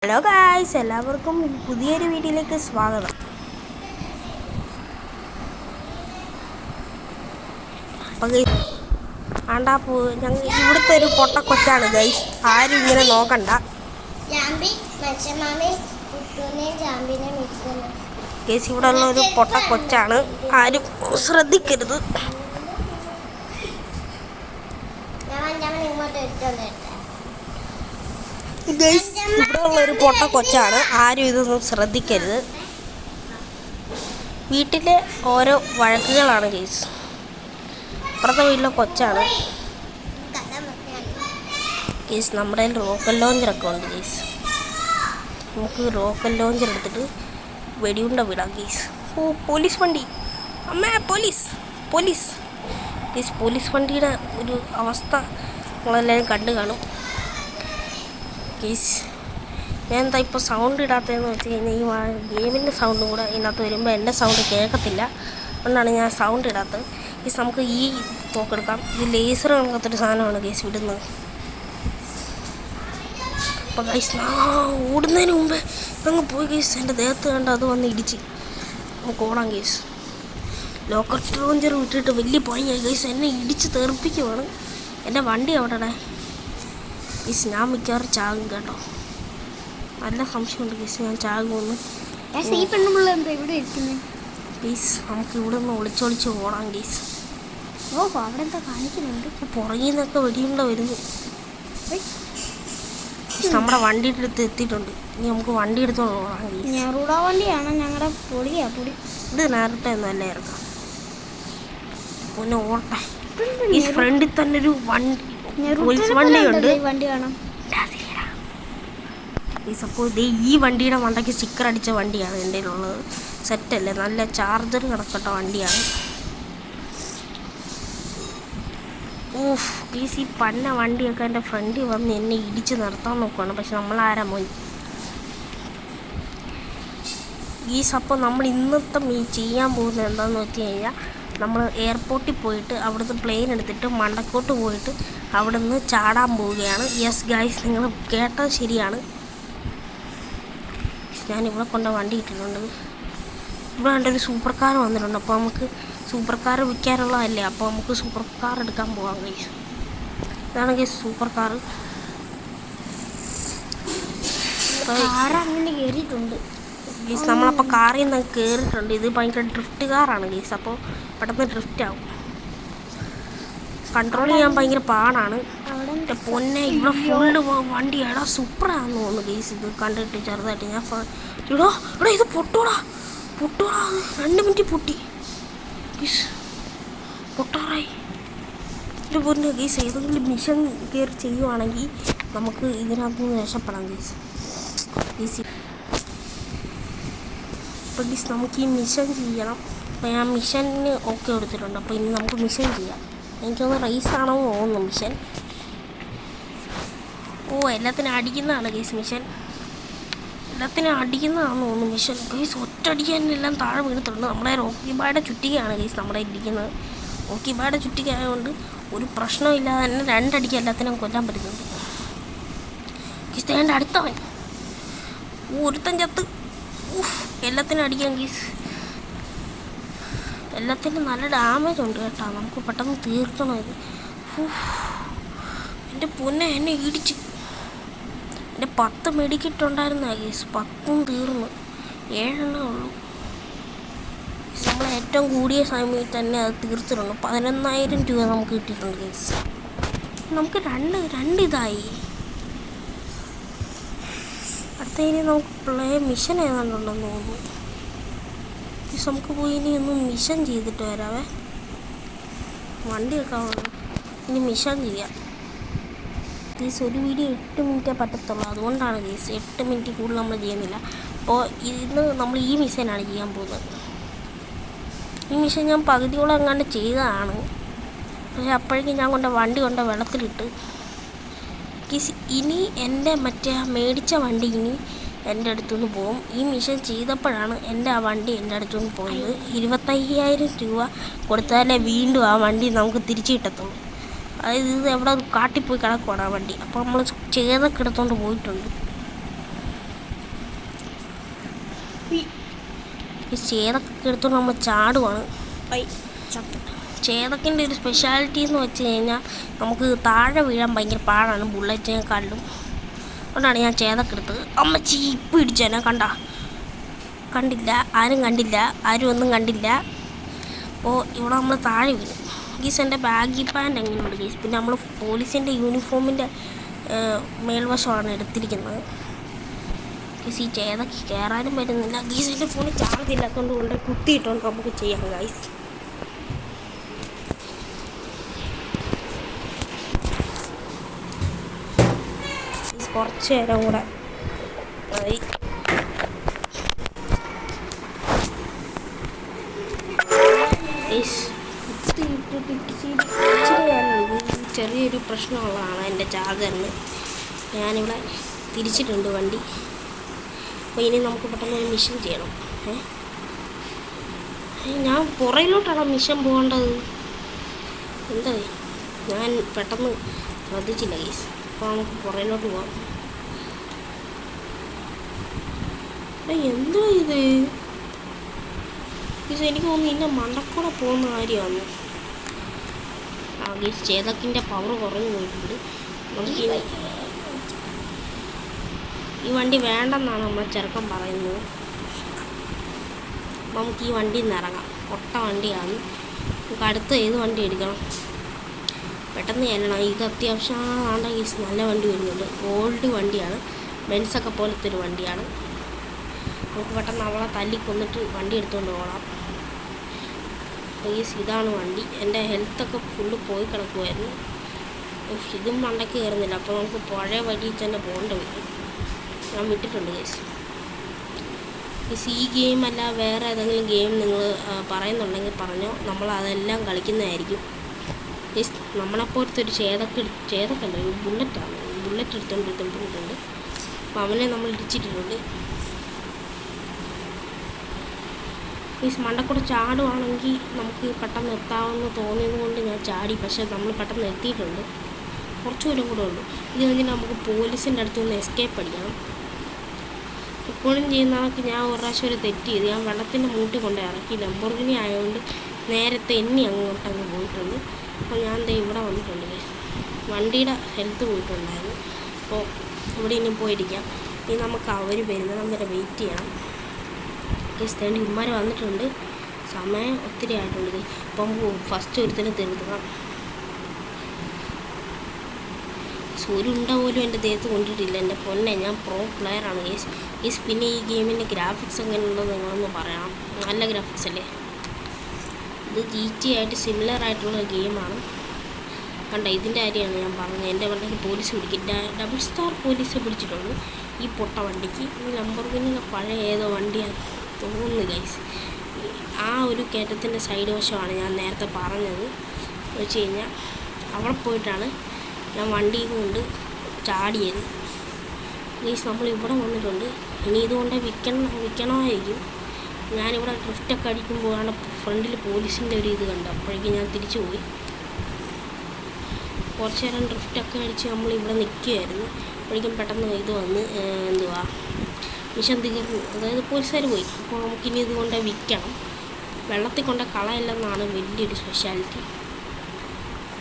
Hello guys, എല്ലാവർക്കും പുതിയൊരു വീഡിയോയിലേക്ക് സ്വാഗതം. അപ്പം ഞങ്ങൾ ഇവിടുത്തെ ഒരു പൊട്ട കൊച്ചാണ് ഗൈസ്. ആരും ഇങ്ങനെ നോക്കണ്ട ഗൈസ്. ഇവിടെ ഉള്ള ഒരു പൊട്ട കൊച്ചാണ്, ആരും ശ്രദ്ധിക്കരുത്. ഇവിടെ ഉള്ള ഒരു പൊട്ട കൊച്ചാണ്, ആരും ഇതൊന്നും ശ്രദ്ധിക്കരുത്. വീട്ടിലെ ഓരോ വഴക്കുകളാണ് ഗൈസ്. അപ്പുറത്തെ വീട്ടിലെ കൊച്ചാണ് ഗൈസ്. നമ്മുടെ റോക്കൽ ലോഞ്ചറൊക്കെ ഉണ്ട് ഗൈസ്. നമുക്ക് റോക്കൽ ലോഞ്ചർ എടുത്തിട്ട് വെടിയുണ്ട വിടാം ഗൈസ്. ഓ, പോലീസ് വണ്ടി! അമ്മേ, പോലീസ് പോലീസ് ഗൈസ്. പോലീസ് വണ്ടിയുടെ ഒരു അവസ്ഥ നിങ്ങളെല്ലാവരും കണ്ടു കാണും ഗൈസ്. ഞാൻ എന്താ ഇപ്പോൾ സൗണ്ട് ഇടാത്തതെന്ന് വെച്ച് കഴിഞ്ഞാൽ ഈ ഗെയിമിൻ്റെ സൗണ്ടും കൂടെ ഇതിനകത്ത് വരുമ്പോൾ എൻ്റെ സൗണ്ട് കേൾക്കത്തില്ല. അതുകൊണ്ടാണ് ഞാൻ സൗണ്ട് ഇടാത്തത് ഗൈസ്. നമുക്ക് ഈ തോക്കെടുക്കാം. ഇത് ലേസർ കണക്കത്തൊരു സാധനമാണ് ഗൈസ് വിടുന്നത്. അപ്പോൾ ഗൈസ് ഓടുന്നതിന് മുമ്പേ ഇപ്പം പോയി ഗൈസ്. എൻ്റെ ദേഹത്ത് കണ്ട് അത് വന്ന് ഇടിച്ച് നമുക്ക് ഓടാം ഗൈസ്. ലോക്കൽ ലോഞ്ചർ വിട്ടിട്ട് വലിയ പണിയായി ഗൈസ്. എന്നെ ഇടിച്ച് തെറിപ്പിക്കുവാണ്. എൻ്റെ വണ്ടി എവിടെടേ ഗൈസ്? ഞാൻ മിക്കവാറും ചാകും കേട്ടോ. നല്ല സംശയമുണ്ട് ഗൈസ്, ഞാൻ ചാകുമെന്ന്. ഗൈസ് നമുക്ക് ഇവിടെ നിന്ന് ഒളിച്ചൊളിച്ച് ഓടാം ഗൈസ്. ഓ, അവിടെ എന്താ കാണിക്കുന്നുണ്ട്? പുറകിൽ നിന്നൊക്കെ വെടിയുണ്ട വരുന്നു. നമ്മുടെ വണ്ടിയുടെ അടുത്ത് എത്തിയിട്ടുണ്ട്. ഇനി നമുക്ക് വണ്ടി എടുത്തോണ്ട് ഓടാം ഗൈസ്. ഞെറുട വണ്ടിയാണ് ഞങ്ങളുടെ പൊടിയാ പൊടി. ഇത് നേരത്തെ ഒന്നല്ല ഇറക്കാം. പിന്നെ ഓട്ടെ ഈ ഫ്രണ്ടിൽ തന്നെ ഒരു വണ്ടി, പോലീസ് വണ്ടിയുണ്ട്. വണ്ടി കാണാം. അപ്പോൾ ഈ വണ്ടിയുടെ മണ്ടയ്ക്ക് സ്റ്റിക്കർ അടിച്ച വണ്ടിയാണ് എൻ്റെ കയ്യിലുള്ളത്. സെറ്റല്ലേ, നല്ല ചാർജർ കിടക്കട്ട വണ്ടിയാണ്. ഓഫ് ഗീസ്, ഈ പന്ന വണ്ടിയൊക്കെ എൻ്റെ ഫ്രണ്ടിൽ വന്ന് എന്നെ ഇടിച്ച് നിർത്താൻ നോക്കുകയാണ്. പക്ഷെ നമ്മളാരാ പോയി ഗീസ്. അപ്പോൾ നമ്മൾ ഇന്നത്തെ ചെയ്യാൻ പോകുന്നത് എന്താണെന്ന് വെച്ച് കഴിഞ്ഞാൽ, നമ്മൾ എയർപോർട്ടിൽ പോയിട്ട് അവിടുന്ന് പ്ലെയിൻ എടുത്തിട്ട് മണ്ടക്കോട്ട് പോയിട്ട് അവിടെ നിന്ന് ചാടാൻ പോവുകയാണ്. യെസ് ഗൈസ്, നിങ്ങൾ കേട്ടത് ശരിയാണ്. ഞാനിവിടെ കൊണ്ട് വണ്ടി ഇട്ടിട്ടുണ്ട്. ഇവിടെ കണ്ടൊരു സൂപ്പർ കാർ വന്നിട്ടുണ്ട്. അപ്പോൾ നമുക്ക് സൂപ്പർ കാർ വിൽക്കാനുള്ളതല്ലേ, അപ്പോൾ നമുക്ക് സൂപ്പർ കാർ എടുക്കാൻ പോകാം ഗൈസ്. ഇതാണ് ഗൈസ് സൂപ്പർ കാർ. അങ്ങനെ കയറിയിട്ടുണ്ട് ഗൈസ്. നമ്മളപ്പോൾ കാറിൽ നിന്ന് കയറിയിട്ടുണ്ട്. ഇത് ഭയങ്കര ഡ്രിഫ്റ്റ് കാറാണ് ഗൈസ്. അപ്പോൾ പെട്ടെന്ന് ഡ്രിഫ്റ്റ് ആവും. കൺട്രോൾ ചെയ്യാൻ ഭയങ്കര പാടാണ്. പൊന്നെ ഇവിടെ ഫുള്ള് വണ്ടി എടാ സൂപ്പറാണെന്ന് തോന്നുന്നു ഗൈസ്. ഇത് കണ്ടിട്ട് ചെറുതായിട്ട് ഞാൻ എടാ ഇത് പൊട്ടോടാ 2 മിനിറ്റ് പൊട്ടി ഗൈസ്. പൊട്ടാറായി എൻ്റെ പൊന്നെ ഗൈസ്. ഏതെങ്കിലും മിഷൻ കയറി ചെയ്യുവാണെങ്കിൽ നമുക്ക് ഇതിനകത്ത് നിന്ന് രക്ഷപ്പെടാം ഗൈസ്. അപ്പോൾ ഗൈസ് നമുക്ക് ഈ മിഷൻ ചെയ്യണം. അപ്പോൾ ഞാൻ മിഷന് ഓക്കെ എടുത്തിട്ടുണ്ട്. അപ്പോൾ ഇനി നമുക്ക് മിഷൻ ചെയ്യാം. എനിക്കൊന്ന് റേസാണോ തോന്നുന്നു മിഷൻ. ഓ, എല്ലാത്തിനും അടിക്കുന്നതാണ് ഗൈസ് മിഷൻ. എല്ലാത്തിനും അടിക്കുന്നതാണെന്ന് തോന്നുന്നു മിഷൻ ഗൈസ്. ഒറ്റയടിക്കാൻ എല്ലാം താഴെ വീണിട്ടുണ്ട്. നമ്മുടെ റോക്കി ബായുടെ ചുറ്റികയാണ് ഗൈസ് നമ്മുടെ ഇരിക്കുന്നത്. റോക്കി ബായുടെ ചുറ്റിക ആയതുകൊണ്ട് ഒരു പ്രശ്നമില്ലാതെ തന്നെ 2 അടിക്ക് എല്ലാത്തിനും കൊല്ലാൻ പറ്റുന്നുണ്ട് ഗൈസ്. തേണ്ട അടുത്തവൻ ഒരുത്തൻ ചത്ത്. എല്ലാത്തിനും അടിക്കാം ഗൈസ്. എല്ലാത്തിനും നല്ല ഡാമേജ് ഉണ്ട് കേട്ടോ. നമുക്ക് പെട്ടെന്ന് തീർക്കണം ഇത്. എൻ്റെ പൊന്നെ എന്നെ ഇടിച്ച്. എൻ്റെ 10 മെഡിക്കിട്ടുണ്ടായിരുന്ന ഗൈസ്, 10 തീർന്നു. 7 ഉള്ളൂ. നമ്മൾ ഏറ്റവും കൂടിയ സമയത്ത് തന്നെ അത് തീർത്തിട്ടുണ്ട്. 11,000 രൂപ നമുക്ക് കിട്ടിയിട്ടുണ്ട് ഗൈസ്. നമുക്ക് രണ്ട് ഇതായി. അടുത്തതിന് നമുക്ക് മിഷൻ ഏതാണ്ടുണ്ടെന്ന് തോന്നുന്നു. നമുക്ക് പോയി ഇനി ഒന്ന് മിഷൻ ചെയ്തിട്ട് വരാവേ. വണ്ടിയൊക്കെ ഇനി മിഷൻ ചെയ്യാം ഗീസ്. ഒരു വീഡിയോ 8 മിനിറ്റേ പറ്റത്തുള്ളൂ. അതുകൊണ്ടാണ് ഗീസ് 8 മിനിറ്റ് കൂടുതൽ നമ്മൾ ചെയ്യുന്നില്ല. അപ്പോൾ ഇന്ന് നമ്മൾ ഈ മിഷനാണ് ചെയ്യാൻ പോകുന്നത്. ഈ മിഷൻ ഞാൻ പകുതിയോളം എങ്ങാണ്ട് ചെയ്തതാണ്. പക്ഷേ അപ്പോഴേക്കും ഞാൻ വണ്ടി കൊണ്ട് വെള്ളത്തിലിട്ട് ഗീസ്. ഇനി എൻ്റെ മേടിച്ച വണ്ടി ഇനി എൻ്റെ അടുത്തുനിന്ന് പോകും. ഈ മിഷൻ ചെയ്തപ്പോഴാണ് എൻ്റെ ആ വണ്ടി എൻ്റെ അടുത്തുനിന്ന് പോയത്. 25,000 രൂപ കൊടുത്താലേ വീണ്ടും ആ വണ്ടി നമുക്ക് തിരിച്ചു കിട്ടത്തുള്ളൂ. അതായത് ഇത് എവിടെ കാട്ടിപ്പോയി കിടക്കുവാണ് ആ വണ്ടി. അപ്പോൾ നമ്മൾ ചെയ്തൊക്കെ എടുത്തുകൊണ്ട് പോയിട്ടുണ്ട്. ഈ ചേതൊക്കെ എടുത്തോണ്ട് നമ്മൾ ചാടുവാണ്. ചേതക്കിൻ്റെ ഒരു സ്പെഷ്യാലിറ്റി എന്ന് വെച്ച് കഴിഞ്ഞാൽ നമുക്ക് താഴെ വീഴാൻ ഭയങ്കര പാടാണ് ബുള്ളറ്റിനെക്കാളിലും. അതുകൊണ്ടാണ് ഞാൻ ചേതൊക്കെ എടുത്തത്. അമ്മച്ചി ഇപ്പം ഇടിച്ചേനെ കണ്ടില്ല, ആരും ഒന്നും കണ്ടില്ല. അപ്പോൾ ഇവിടെ നമ്മൾ താഴെ വീഴും. ഗീസ് എൻ്റെ ബാഗി പാൻറ് എങ്ങനെയുണ്ട് ഗീസ്? പിന്നെ നമ്മൾ പോലീസിൻ്റെ യൂണിഫോമിൻ്റെ മേൽവശമാണ് എടുത്തിരിക്കുന്നത്. ഗീസ് ഈ ചേതൊക്കെ കയറാനും പറ്റുന്നില്ല. ഗീസിൻ്റെ ഫോണിൽ ചാർജ് ഇല്ലാത്തതുകൊണ്ട് കൊണ്ട് കുത്തിയിട്ടുണ്ട് നമുക്ക് ചെയ്യാം ഗൈസ്. കുറച്ച് നേരം കൂടെ മതി. ചെറിയൊരു പ്രശ്നമുള്ളതാണ് എൻ്റെ ചാർജറിന്. ഞാനിവിടെ തിരിച്ചിട്ടുണ്ട് വണ്ടി. അപ്പോൾ ഇനി നമുക്ക് പെട്ടെന്ന് ഒരു മിഷൻ ചെയ്യണം. ഞാൻ പുറയിലോട്ടാണ് മിഷൻ പോകേണ്ടത്. എന്താ ഞാൻ പെട്ടെന്ന് ശ്രദ്ധിച്ചില്ല ഗൈസ്. അപ്പോൾ നമുക്ക് പുറയിലോട്ട് പോകാം. എന്താ ഇത്? എനിക്ക് തോന്നുന്നു ഇതിൻ്റെ മണ്ടക്കൂടെ പോകുന്ന കാര്യമാണ്. ഗീസ് ചേതക്കിൻ്റെ പവർ കുറഞ്ഞു പോയിട്ടുണ്ട്. നമുക്ക് ഈ വണ്ടി വേണ്ടെന്നാണ് നമ്മൾ ചെറുക്കൻ പറയുന്നത്. അപ്പോൾ നമുക്ക് ഈ വണ്ടിയിൽ നിന്ന് ഇറങ്ങാം. പൊട്ട വണ്ടിയാണ്. നമുക്ക് അടുത്ത ഏത് വണ്ടി എടുക്കണം? പെട്ടെന്ന് ചെല്ലണം. ഇത് അത്യാവശ്യം ആണ്ട ഗീസ് നല്ല വണ്ടി വരുന്നുണ്ട്. ഓൾഡ് വണ്ടിയാണ്, ബെൻസൊക്കെ പോലത്തെ ഒരു വണ്ടിയാണ്. നമുക്ക് പെട്ടെന്ന് അവളെ തല്ലിക്കൊന്നിട്ട് വണ്ടി എടുത്തുകൊണ്ട് പോകണം. ഗീസ് ഇതാണ് വണ്ടി. എൻ്റെ ഹെൽത്തൊക്കെ ഫുള്ള് പോയി കിടക്കുമായിരുന്നു. ഇതും മണ്ടയ്ക്ക് കയറുന്നില്ല. അപ്പോൾ നമുക്ക് പഴയ വഴിയിൽ തന്നെ പോകേണ്ടി വരും. ഞാൻ വിട്ടിട്ടുണ്ട് ഗീസ്. ഈ ഗെയിം അല്ല വേറെ ഏതെങ്കിലും ഗെയിം നിങ്ങൾ പറയുന്നുണ്ടെങ്കിൽ പറഞ്ഞോ, നമ്മൾ അതെല്ലാം കളിക്കുന്നതായിരിക്കും. നമ്മളെപ്പോലത്തെ ഒരു ചേതക്കല്ല, ഒരു ബുള്ളറ്റാണ്. ബുള്ളറ്റ് എടുത്തുകൊണ്ടിട്ടുണ്ട്. അപ്പോൾ അവനെ നമ്മൾ ഇടിച്ചിട്ടുണ്ട്. ഈ മണ്ടക്കൂടെ ചാടുവാണെങ്കിൽ നമുക്ക് പെട്ടെന്ന് എത്താമെന്ന് തോന്നിയത് കൊണ്ട് ഞാൻ ചാടി. പക്ഷേ നമ്മൾ പെട്ടെന്ന് എത്തിയിട്ടുണ്ട്. കുറച്ച് ദൂരം കൂടെ ഉള്ളൂ. ഇത് കഴിഞ്ഞ് നമുക്ക് പോലീസിൻ്റെ അടുത്ത് നിന്ന് എസ്കേപ്പ് അടിക്കണം. എപ്പോഴും ചെയ്യുന്ന കണക്ക് ഞാൻ ഒരു പ്രാവശ്യം ഒരു തെറ്റ് ചെയ്ത് ഞാൻ വെള്ളത്തിൻ്റെ മൂട്ടിൽ കൊണ്ട് ഇറക്കി. ലംബോർഗിനി ആയതുകൊണ്ട് നേരത്തെ അങ്ങോട്ടങ്ങ് പോയിട്ടുണ്ട്. അപ്പോൾ ഞാൻ ദേ ഇവിടെ വന്നിട്ടുണ്ട്. വണ്ടിയുടെ ഹെൽത്ത് പോയിട്ടുണ്ടായിരുന്നു. അപ്പോൾ ഇവിടെ ഇനി പോയിരിക്കാം. ഇനി നമുക്ക് അവർ വരുന്നിടം വരെ വെയിറ്റ് ചെയ്യണം. സ്റ്റേണ്ടി ഉമ്മാർ വന്നിട്ടുണ്ട്. സമയം ഒത്തിരി ആയിട്ടുണ്ട്. അപ്പം ഫസ്റ്റ് ഒരുത്തന്നെ തീർക്കാം. സൂര്യുണ്ട പോലും എൻ്റെ ദേഹത്ത് കൊണ്ടിട്ടില്ല. എൻ്റെ പൊന്നെ, ഞാൻ പ്രോ പ്ലെയറാണ് ഗേസ്. പിന്നെ ഈ ഗെയിമിൻ്റെ ഗ്രാഫിക്സ് എങ്ങനെയുണ്ടോ നിങ്ങളൊന്ന് പറയണം. നല്ല ഗ്രാഫിക്സ് അല്ലേ? ഇത് GTA ആയിട്ട് സിമിലർ ആയിട്ടുള്ള ഗെയിമാണ്. കണ്ട ഇതിൻ്റെ കാര്യമാണ് ഞാൻ പറഞ്ഞത്. എൻ്റെ വണ്ടിക്ക് പോലീസ് പിടിക്കും. ഡബിൾ സ്റ്റാർ പോലീസ് പിടിച്ചിട്ടുണ്ട് ഈ പൊട്ട വണ്ടിക്ക്. ഈ ലംബോർഗിനിയുടെ പഴയ ഏതോ വണ്ടിയാണ് തോന്നുന്നു ഗൈസ്. ആ ഒരു കയറ്റത്തിൻ്റെ സൈഡ് വശമാണ് ഞാൻ നേരത്തെ പറഞ്ഞത്. വെച്ച് കഴിഞ്ഞാൽ അവിടെ പോയിട്ടാണ് ഞാൻ വണ്ടിയിൽ കൊണ്ട് ചാടിയത്. ഗൈസ് നമ്മൾ ഇവിടെ വന്നിട്ടുണ്ട്. ഇനി ഇതുകൊണ്ട് വിൽക്കണമായിരിക്കും. ഞാനിവിടെ ഡ്രിഫ്റ്റൊക്കെ അടിക്കുമ്പോഴാണ് ഫ്രണ്ടിൽ പോലീസിൻ്റെ ഒരു ഇത് കണ്ടത്. അപ്പോഴേക്കും ഞാൻ തിരിച്ചു പോയി. കുറച്ച് നേരം ഡ്രിഫ്റ്റൊക്കെ അടിച്ച് നമ്മളിവിടെ നിൽക്കുകയായിരുന്നു. അപ്പോഴേക്കും പെട്ടെന്ന് ഇത് വന്ന് മിഷൻ തീർന്നു. അതായത് പോലീസുകാർ പോയി. അപ്പോൾ നമുക്കിനി ഇതുകൊണ്ട് വിൽക്കണം. വെള്ളത്തിൽ കൊണ്ട് കളയില്ലെന്നാണ് വലിയൊരു സ്പെഷ്യാലിറ്റി.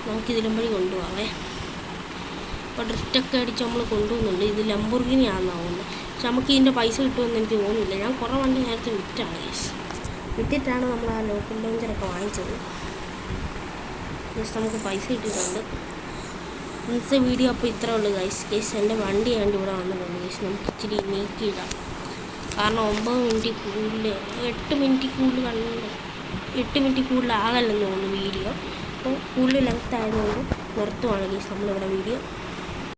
നമുക്കിതിലും വഴി കൊണ്ടുപോകാവേ. അപ്പോൾ ഡ്രിഫ്റ്റൊക്കെ അടിച്ച് നമ്മൾ കൊണ്ടുപോകുന്നുണ്ട്. ഇത് ലംബോർഗിനി ആണെന്ന് തോന്നുന്നത്. പക്ഷെ നമുക്ക് ഇതിൻ്റെ പൈസ കിട്ടുമെന്ന് എനിക്ക് തോന്നുന്നില്ല. ഞാൻ കുറേ വണ്ടി നേരത്തെ വിറ്റിട്ടാണ് നമ്മൾ ആ ലോക്കൽ ലോഞ്ചറൊക്കെ വാങ്ങിച്ചത്. ജസ്റ്റ് നമുക്ക് പൈസ കിട്ടിയിട്ടുണ്ട്. ഇന്നത്തെ വീഡിയോ അപ്പോൾ ഇത്രേ ഉള്ളൂ ഗൈസ്. എൻ്റെ വണ്ടി ആണ്ട് ഇവിടെ വന്നിട്ടുണ്ട് ഗൈസ്. നമുക്ക് ഇച്ചിരി നീക്കിയിടാം. കാരണം 9 മിനിറ്റ് കൂടുതൽ 8 മിനിറ്റ് കൂടുതൽ കണ്ടു 8 മിനിറ്റ് കൂടുതൽ ആകല്ലെന്ന് തോന്നുന്നു വീഡിയോ. അപ്പോൾ കൂടുതൽ ലെങ്ത് ആയതുകൊണ്ട് നിർത്തുവാണ് ഗൈസ് നമ്മളിവിടെ വീഡിയോ.